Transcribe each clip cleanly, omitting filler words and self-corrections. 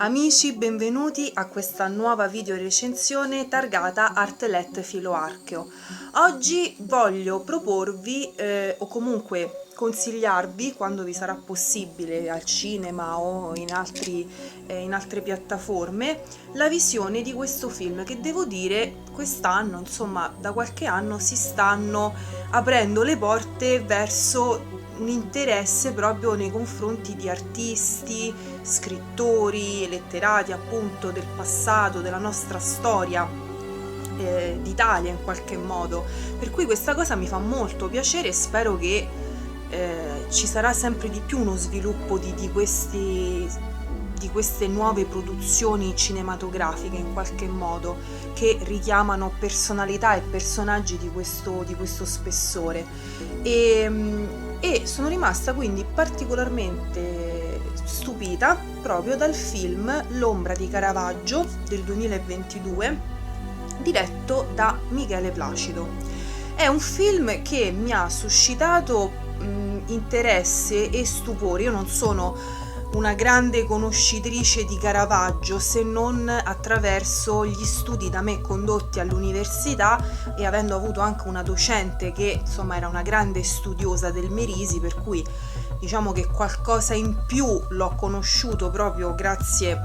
Amici, benvenuti a questa nuova video recensione targata Artelet Filoarcheo. Oggi voglio proporvi o comunque consigliarvi, quando vi sarà possibile al cinema o in altre piattaforme, la visione di questo film che devo dire quest'anno, insomma da qualche anno, si stanno aprendo le porte verso un interesse proprio nei confronti di artisti, scrittori, letterati appunto del passato, della nostra storia d'Italia in qualche modo, per cui questa cosa mi fa molto piacere e spero che ci sarà sempre di più uno sviluppo di queste nuove produzioni cinematografiche in qualche modo, che richiamano personalità e personaggi di questo spessore e sono rimasta quindi particolarmente stupita proprio dal film L'ombra di Caravaggio del 2022, diretto da Michele Placido. È un film che mi ha suscitato interesse e stupore. Io non sono una grande conoscitrice di Caravaggio, se non attraverso gli studi da me condotti all'università e avendo avuto anche una docente che insomma era una grande studiosa del Merisi, per cui diciamo che qualcosa in più l'ho conosciuto proprio grazie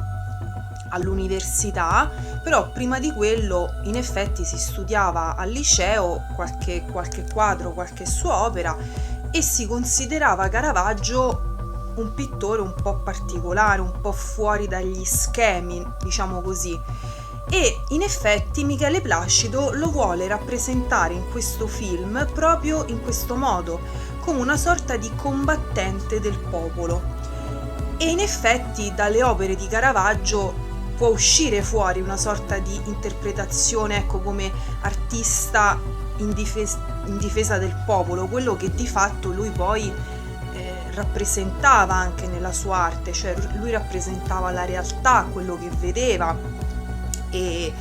all'università, però prima di quello in effetti si studiava al liceo qualche quadro, qualche sua opera, e si considerava Caravaggio un pittore un po' particolare, un po' fuori dagli schemi, diciamo così. E in effetti Michele Placido lo vuole rappresentare in questo film proprio in questo modo, come una sorta di combattente del popolo. E in effetti dalle opere di Caravaggio può uscire fuori una sorta di interpretazione, ecco, come artista in difesa del popolo, quello che di fatto lui poi rappresentava anche nella sua arte, cioè lui rappresentava la realtà, quello che vedeva e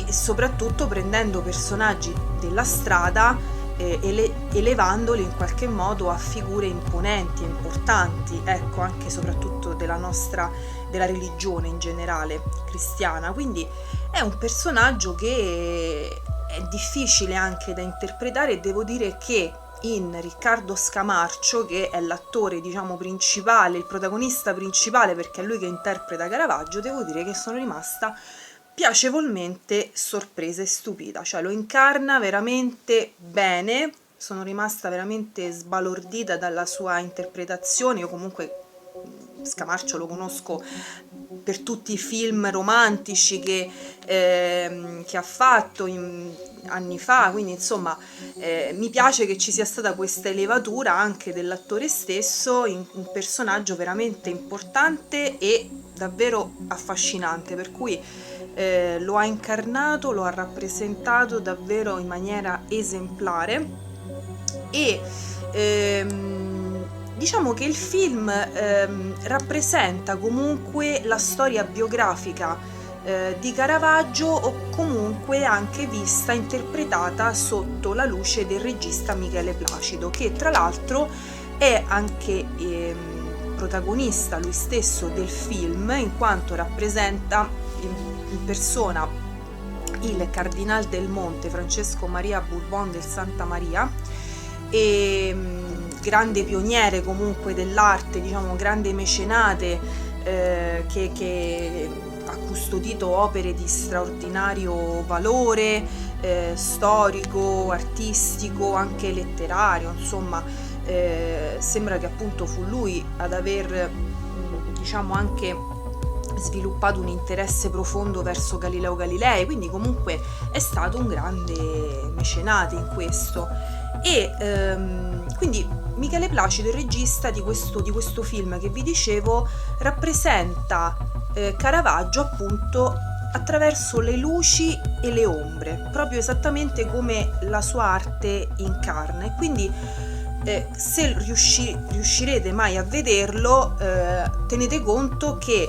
soprattutto prendendo personaggi della strada elevandoli in qualche modo a figure imponenti e importanti, ecco, anche soprattutto della religione in generale cristiana. Quindi è un personaggio che è difficile anche da interpretare, e devo dire che in Riccardo Scamarcio, che è l'attore diciamo principale, il protagonista principale, perché è lui che interpreta Caravaggio, devo dire che sono rimasta piacevolmente sorpresa e stupita, cioè lo incarna veramente bene, sono rimasta veramente sbalordita dalla sua interpretazione. Io comunque Scamarcio lo conosco per tutti i film romantici che ha fatto anni fa, quindi insomma mi piace che ci sia stata questa elevatura anche dell'attore stesso in un personaggio veramente importante e davvero affascinante, per cui lo ha incarnato, lo ha rappresentato davvero in maniera esemplare. E diciamo che il film rappresenta comunque la storia biografica di Caravaggio, o comunque anche vista, interpretata sotto la luce del regista Michele Placido, che tra l'altro è anche protagonista lui stesso del film, in quanto rappresenta in persona il Cardinal del Monte Francesco Maria Bourbon del Santa Maria, e grande pioniere comunque dell'arte, diciamo grande mecenate, che ha custodito opere di straordinario valore storico, artistico, anche letterario, insomma sembra che appunto fu lui ad aver diciamo anche sviluppato un interesse profondo verso Galileo Galilei, quindi comunque è stato un grande mecenate in questo. E quindi Michele Placido, il regista di questo film che vi dicevo, rappresenta Caravaggio appunto attraverso le luci e le ombre, proprio esattamente come la sua arte incarna. E quindi se riuscirete mai a vederlo, tenete conto che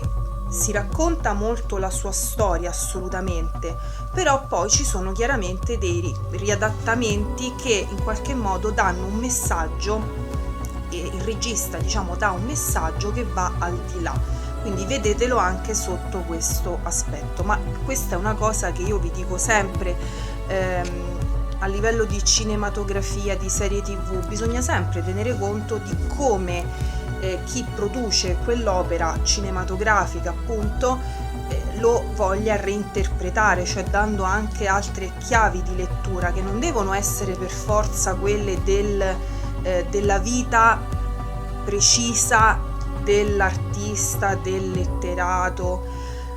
si racconta molto la sua storia, assolutamente, però poi ci sono chiaramente dei riadattamenti che in qualche modo danno un messaggio il regista, diciamo, dà un messaggio che va al di là, quindi vedetelo anche sotto questo aspetto. Ma questa è una cosa che io vi dico sempre, a livello di cinematografia, di serie TV, bisogna sempre tenere conto di come chi produce quell'opera cinematografica, appunto, lo voglia reinterpretare, cioè dando anche altre chiavi di lettura che non devono essere per forza quelle della vita precisa dell'artista, del letterato.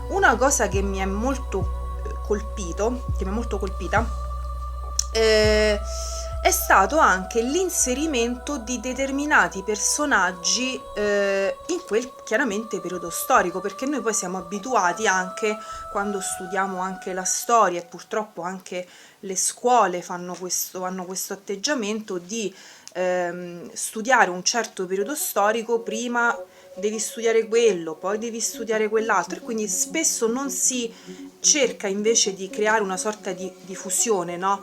Una cosa che mi è molto colpita è stato anche l'inserimento di determinati personaggi in quel chiaramente periodo storico, perché noi poi siamo abituati, anche quando studiamo anche la storia, e purtroppo anche le scuole hanno questo atteggiamento di studiare un certo periodo storico, prima devi studiare quello, poi devi studiare quell'altro, e quindi spesso non si cerca invece di creare una sorta di fusione, no?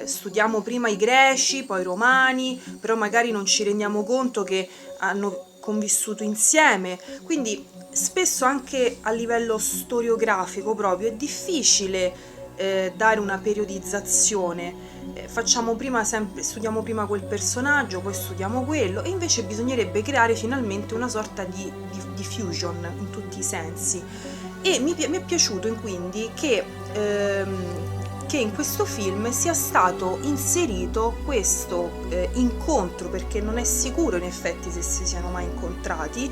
Studiamo prima i greci, poi i romani, però magari non ci rendiamo conto che hanno convissuto insieme, quindi spesso anche a livello storiografico proprio è difficile dare una periodizzazione. Studiamo prima quel personaggio, poi studiamo quello, e invece bisognerebbe creare finalmente una sorta di fusion in tutti i sensi. E mi è piaciuto quindi che in questo film sia stato inserito questo incontro, perché non è sicuro in effetti se si siano mai incontrati,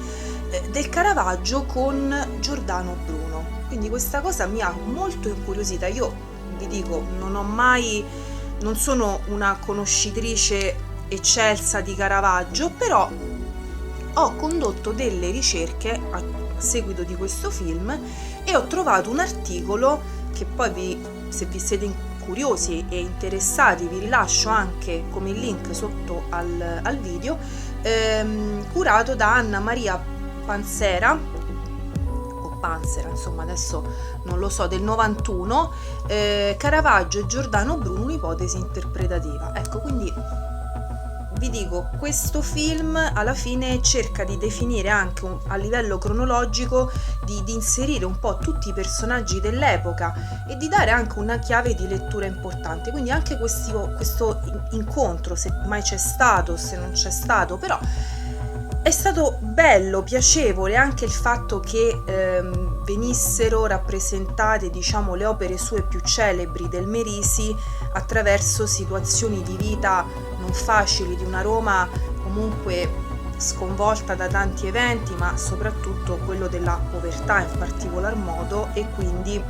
del Caravaggio con Giordano Bruno. Quindi questa cosa mi ha molto incuriosita. Io vi dico, non sono una conoscitrice eccelsa di Caravaggio, però ho condotto delle ricerche a seguito di questo film e ho trovato un articolo che poi se vi siete curiosi e interessati, vi rilascio anche come link sotto al video, curato da Anna Maria Pansera, o Pansera, insomma adesso non lo so, del 91, Caravaggio e Giordano Bruno, un'ipotesi interpretativa. Ecco, quindi vi dico, questo film alla fine cerca di definire anche a livello cronologico, di inserire un po' tutti i personaggi dell'epoca e di dare anche una chiave di lettura importante. Quindi anche questo incontro, se mai c'è stato, se non c'è stato, però è stato bello, piacevole anche il fatto che venissero rappresentate, diciamo, le opere sue più celebri del Merisi attraverso situazioni di vita non facili, di una Roma comunque sconvolta da tanti eventi, ma soprattutto quello della povertà in particolar modo, e quindi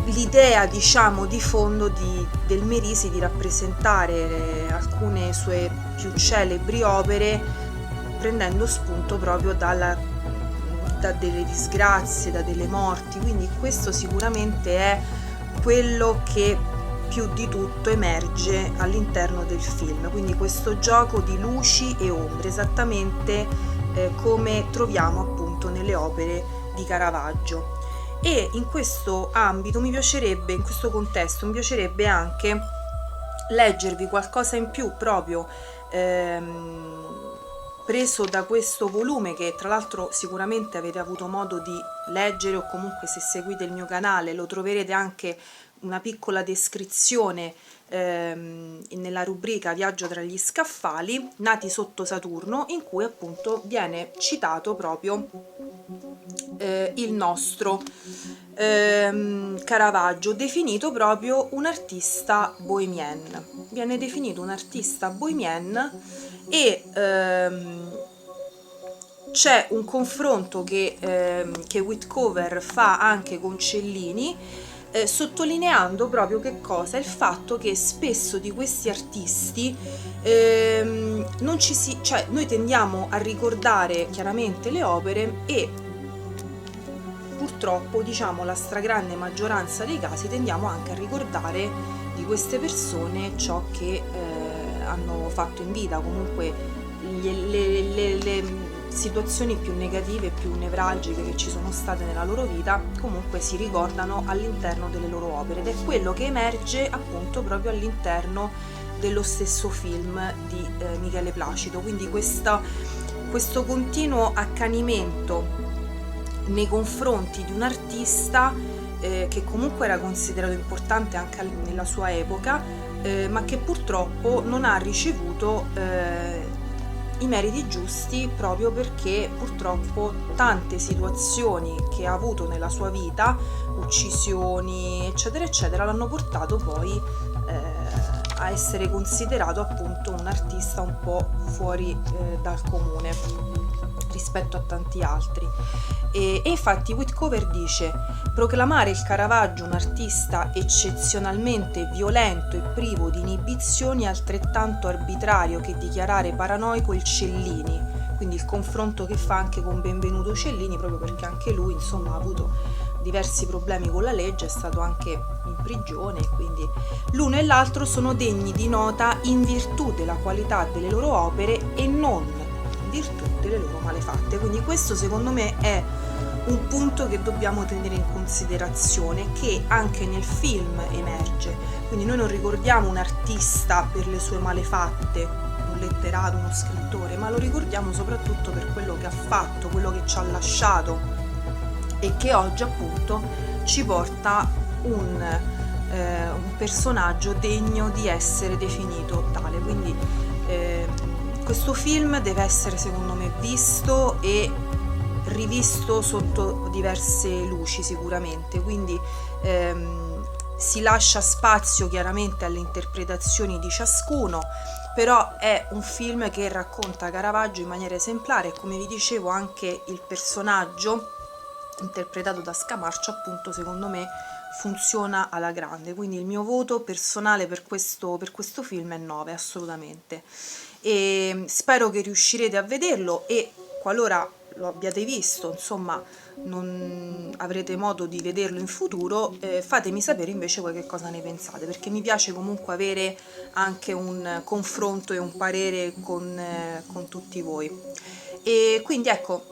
l'idea, diciamo, di fondo del Merisi di rappresentare alcune sue più celebri opere prendendo spunto proprio da delle disgrazie, da delle morti. Quindi questo sicuramente è quello che più di tutto emerge all'interno del film, quindi questo gioco di luci e ombre, esattamente come troviamo appunto nelle opere di Caravaggio. E in questo ambito in questo contesto mi piacerebbe anche leggervi qualcosa in più, proprio preso da questo volume, che tra l'altro sicuramente avete avuto modo di leggere, o comunque se seguite il mio canale lo troverete anche una piccola descrizione nella rubrica Viaggio tra gli scaffali, nati sotto Saturno, in cui appunto viene citato proprio il nostro Caravaggio, definito proprio un artista bohemien. Viene definito un artista bohemien e c'è un confronto che Whitcover fa anche con Cellini, sottolineando proprio che cosa? Il fatto che spesso di questi artisti noi tendiamo a ricordare chiaramente le opere, e purtroppo, diciamo, la stragrande maggioranza dei casi tendiamo anche a ricordare di queste persone ciò che hanno fatto in vita, comunque le situazioni più negative, più nevralgiche che ci sono state nella loro vita, comunque si ricordano all'interno delle loro opere, ed è quello che emerge appunto proprio all'interno dello stesso film di Michele Placido, quindi questo continuo accanimento nei confronti di un artista che comunque era considerato importante anche nella sua epoca, ma che purtroppo non ha ricevuto i meriti giusti, proprio perché purtroppo tante situazioni che ha avuto nella sua vita, uccisioni eccetera eccetera, l'hanno portato poi a essere considerato appunto un artista un po' fuori dal comune rispetto a tanti altri. E infatti Whitcover dice: proclamare il Caravaggio un artista eccezionalmente violento e privo di inibizioni è altrettanto arbitrario che dichiarare paranoico il Cellini, quindi il confronto che fa anche con Benvenuto Cellini, proprio perché anche lui insomma ha avuto diversi problemi con la legge, è stato anche in prigione, quindi l'uno e l'altro sono degni di nota in virtù della qualità delle loro opere e non in virtù delle loro malefatte. Quindi questo secondo me è un punto che dobbiamo tenere in considerazione, che anche nel film emerge. Quindi noi non ricordiamo un artista per le sue malefatte, un letterato, uno scrittore, ma lo ricordiamo soprattutto per quello che ha fatto, quello che ci ha lasciato e che oggi appunto ci porta un personaggio degno di essere definito tale. Quindi questo film deve essere secondo me visto e rivisto sotto diverse luci sicuramente, quindi si lascia spazio chiaramente alle interpretazioni di ciascuno, però è un film che racconta Caravaggio in maniera esemplare e, come vi dicevo, anche il personaggio interpretato da Scamarcio appunto secondo me funziona alla grande, quindi il mio voto personale per questo film è 9 assolutamente, e spero che riuscirete a vederlo, e qualora lo abbiate visto, insomma non avrete modo di vederlo in futuro, fatemi sapere invece voi che cosa ne pensate, perché mi piace comunque avere anche un confronto e un parere con tutti voi. E quindi ecco,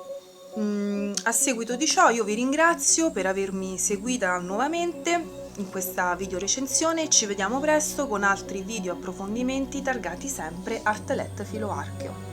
a seguito di ciò io vi ringrazio per avermi seguita nuovamente in questa video recensione. Ci vediamo presto con altri video approfondimenti targati sempre Artelet Filoarcheo.